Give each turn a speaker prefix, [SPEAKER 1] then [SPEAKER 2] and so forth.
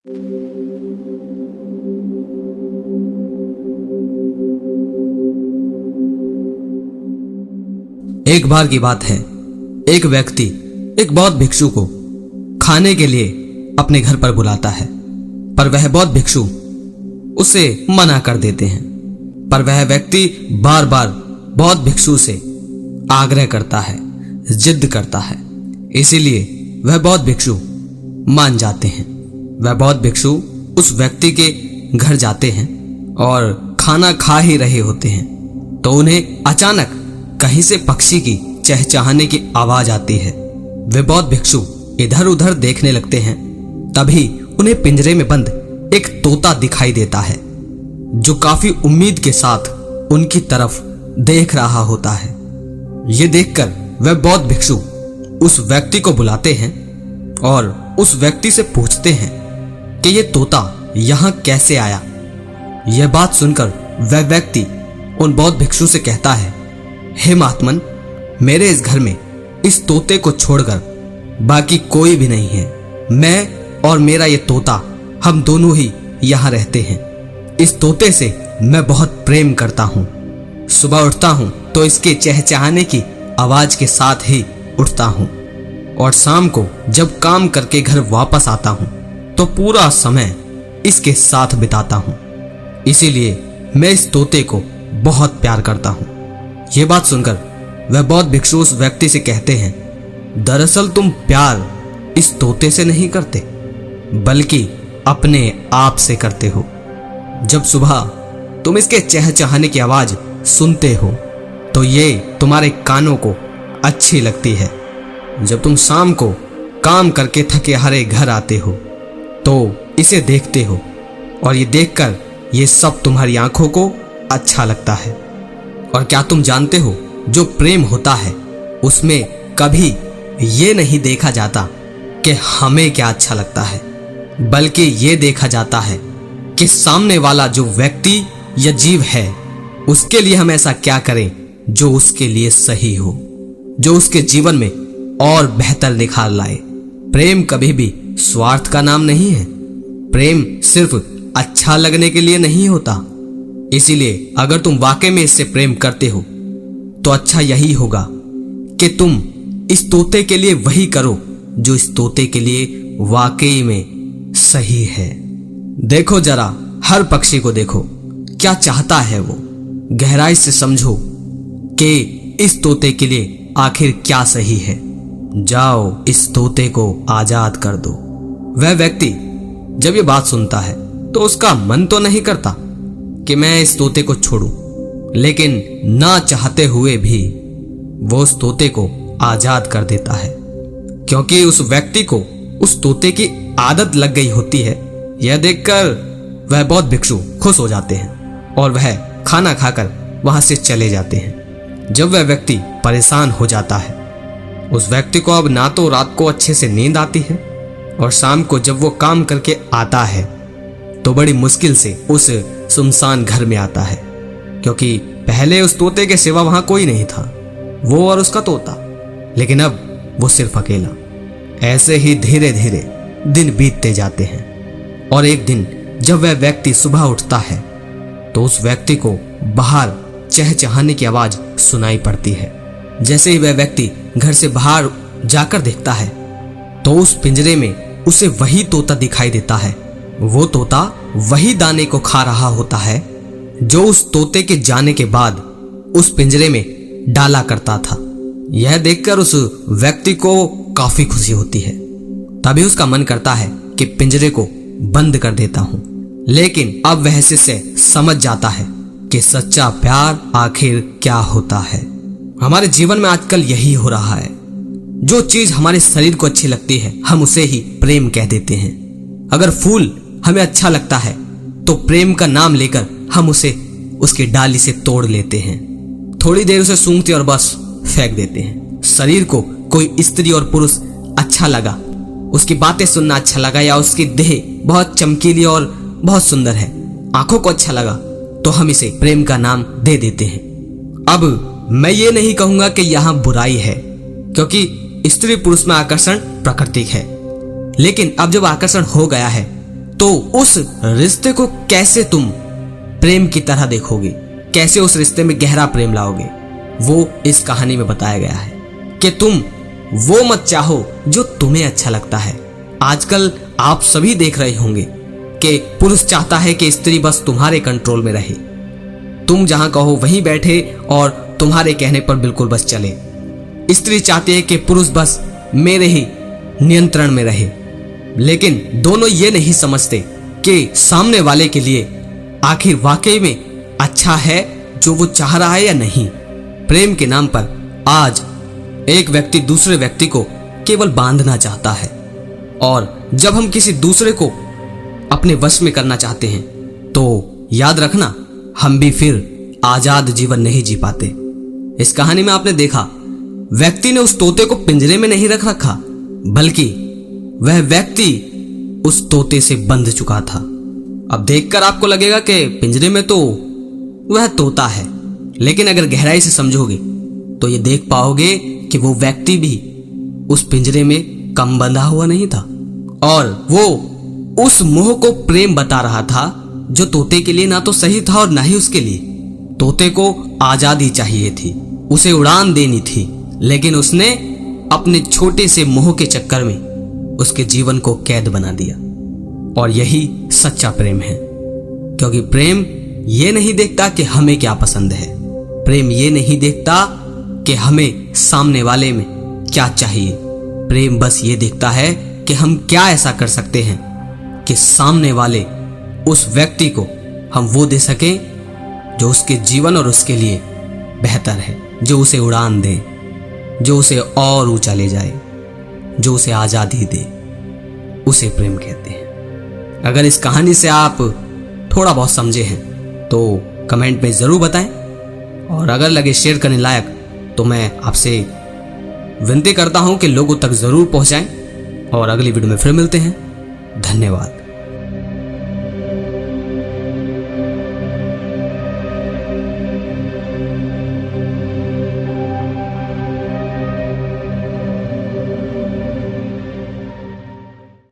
[SPEAKER 1] एक बार की बात है, एक व्यक्ति एक बौद्ध भिक्षु को खाने के लिए अपने घर पर बुलाता है, पर वह बौद्ध भिक्षु उसे मना कर देते हैं। पर वह व्यक्ति बार बार बौद्ध भिक्षु से आग्रह करता है, जिद करता है, इसीलिए वह बौद्ध भिक्षु मान जाते हैं। वह बौद्ध भिक्षु उस व्यक्ति के घर जाते हैं और खाना खा ही रहे होते हैं तो उन्हें अचानक कहीं से पक्षी की चहचहाने की आवाज आती है। वे बौद्ध भिक्षु इधर उधर देखने लगते हैं, तभी उन्हें पिंजरे में बंद एक तोता दिखाई देता है जो काफी उम्मीद के साथ उनकी तरफ देख रहा होता है। ये देखकर वह बौद्ध भिक्षु उस व्यक्ति को बुलाते हैं और उस व्यक्ति से पूछते हैं कि ये तोता यहां कैसे आया। यह बात सुनकर वह व्यक्ति उन बौद्ध भिक्षु से कहता है, हे महात्मन, मेरे इस घर में इस तोते को छोड़कर बाकी कोई भी नहीं है। मैं और मेरा ये तोता, हम दोनों ही यहाँ रहते हैं। इस तोते से मैं बहुत प्रेम करता हूँ। सुबह उठता हूँ तो इसके चहचहाने की आवाज के साथ ही उठता हूँ और शाम को जब काम करके घर वापस आता हूँ तो पूरा समय इसके साथ बिताता हूँ। इसीलिए मैं इस तोते को बहुत प्यार करता हूँ। ये बात सुनकर वह बौद्ध भिक्षु उस व्यक्ति से कहते हैं, दरअसल तुम प्यार इस तोते से नहीं करते बल्कि अपने आप से करते हो। जब सुबह तुम इसके चहचहाने की आवाज सुनते हो तो ये तुम्हारे कानों को अच्छी लगती है। जब तुम शाम को काम करके थके हारे घर आते हो तो इसे देखते हो और ये देखकर ये सब तुम्हारी आंखों को अच्छा लगता है। और क्या तुम जानते हो, जो प्रेम होता है उसमें कभी ये नहीं देखा जाता कि हमें क्या अच्छा लगता है, बल्कि ये देखा जाता है कि सामने वाला जो व्यक्ति या जीव है उसके लिए हम ऐसा क्या करें जो उसके लिए सही हो, जो उसके जीवन में और बेहतर निखार लाए। प्रेम कभी भी स्वार्थ का नाम नहीं है। प्रेम सिर्फ अच्छा लगने के लिए नहीं होता। इसीलिए अगर तुम वाकई में इससे प्रेम करते हो तो अच्छा यही होगा कि तुम इस तोते के लिए वही करो जो इस तोते के लिए वाकई में सही है। देखो जरा, हर पक्षी को देखो, क्या चाहता है वो। गहराई से समझो कि इस तोते के लिए आखिर क्या सही है। जाओ इस तोते को आजाद कर दो। वह व्यक्ति जब ये बात सुनता है तो उसका मन तो नहीं करता कि मैं इस तोते को छोड़ूं, लेकिन ना चाहते हुए भी वो उस तोते को आजाद कर देता है, क्योंकि उस व्यक्ति को उस तोते की आदत लग गई होती है। यह देखकर वह बौद्ध भिक्षु खुश हो जाते हैं और वह खाना खाकर वहां से चले जाते हैं। जब वह व्यक्ति परेशान हो जाता है, उस व्यक्ति को अब ना तो रात को अच्छे से नींद आती है और शाम को जब वो काम करके आता है तो बड़ी मुश्किल से उस सुनसान घर में आता है, क्योंकि पहले उस तोते के सिवा वहां कोई नहीं था, वो और उसका तोता। लेकिन अब वो सिर्फ अकेला। ऐसे ही धीरे धीरे दिन बीतते जाते हैं और एक दिन जब वह व्यक्ति सुबह उठता है तो उस व्यक्ति को बाहर चहचहाने की आवाज सुनाई पड़ती है। जैसे ही वह व्यक्ति घर से बाहर जाकर देखता है तो उस पिंजरे में उसे वही तोता दिखाई देता है। वो तोता वही दाने को खा रहा होता है जो उस तोते के जाने के बाद उस पिंजरे में डाला करता था। यह देखकर उस व्यक्ति को काफी खुशी होती है। तभी उसका मन करता है कि पिंजरे को बंद कर देता हूं, लेकिन अब वह इससे समझ जाता है कि सच्चा प्यार आखिर क्या होता है। हमारे जीवन में आजकल यही हो रहा है। जो चीज हमारे शरीर को अच्छी लगती है हम उसे ही प्रेम कह देते हैं। अगर फूल हमें अच्छा लगता है तो प्रेम का नाम लेकर हम उसे उसकी डाली से तोड़ लेते हैं, थोड़ी देर उसे सूंघते और बस फेंक देते हैं। शरीर को कोई स्त्री और पुरुष अच्छा लगा, उसकी बातें सुनना अच्छा लगा, या उसकी देह बहुत चमकीली और बहुत सुंदर है, आंखों को अच्छा लगा, तो हम इसे प्रेम का नाम दे देते हैं। अब मैं ये नहीं कहूंगा कि यहाँ बुराई है, क्योंकि स्त्री पुरुष में आकर्षण प्राकृतिक है, लेकिन अब जब आकर्षण हो गया है तो उस रिश्ते को कैसे तुम प्रेम की तरह देखोगे, कैसे उस रिश्ते में गहरा प्रेम लाओगे, वो इस कहानी में बताया गया है कि तुम वो मत चाहो जो तुम्हें अच्छा लगता है। आजकल आप सभी देख रहे होंगे कि पुरुष चाहता है कि स्त्री बस तुम्हारे कंट्रोल में रहे, तुम जहां कहो वहीं बैठे और तुम्हारे कहने पर बिल्कुल बस चले। स्त्री चाहती है कि पुरुष बस मेरे ही नियंत्रण में रहे, लेकिन दोनों ये नहीं समझते कि सामने वाले के लिए आखिर वाकई में अच्छा है जो वो चाह रहा है या नहीं। प्रेम के नाम पर आज एक व्यक्ति दूसरे व्यक्ति को केवल बांधना चाहता है, और जब हम किसी दूसरे को अपने वश में करना चाहते हैं तो याद रखना, हम भी फिर आजाद जीवन नहीं जी पाते। इस कहानी में आपने देखा, व्यक्ति ने उस तोते को पिंजरे में नहीं रखा, बल्कि वह व्यक्ति उस तोते से बंध चुका था। अब देखकर आपको लगेगा कि पिंजरे में तो वह तोता है, लेकिन अगर गहराई से समझोगे तो ये देख पाओगे कि वो व्यक्ति भी उस पिंजरे में कम बंधा हुआ नहीं था, और वो उस मोह को प्रेम बता रहा था जो तोते के लिए ना तो सही था और ना ही उसके लिए। तोते को आजादी चाहिए थी, उसे उड़ान देनी थी, लेकिन उसने अपने छोटे से मोह के चक्कर में उसके जीवन को कैद बना दिया। और यही सच्चा प्रेम है, क्योंकि प्रेम ये नहीं देखता कि हमें क्या पसंद है, प्रेम ये नहीं देखता कि हमें सामने वाले में क्या चाहिए। प्रेम बस ये देखता है कि हम क्या ऐसा कर सकते हैं कि सामने वाले उस व्यक्ति को हम वो दे सकें जो उसके जीवन और उसके लिए बेहतर है, जो उसे उड़ान दे, जो उसे और ऊंचा ले जाए, जो उसे आजादी दे। उसे प्रेम कहते हैं। अगर इस कहानी से आप थोड़ा बहुत समझे हैं तो कमेंट में जरूर बताएं, और अगर लगे शेयर करने लायक तो मैं आपसे विनती करता हूं कि लोगों तक जरूर पहुंचाएं। और अगली वीडियो में फिर मिलते हैं। धन्यवाद।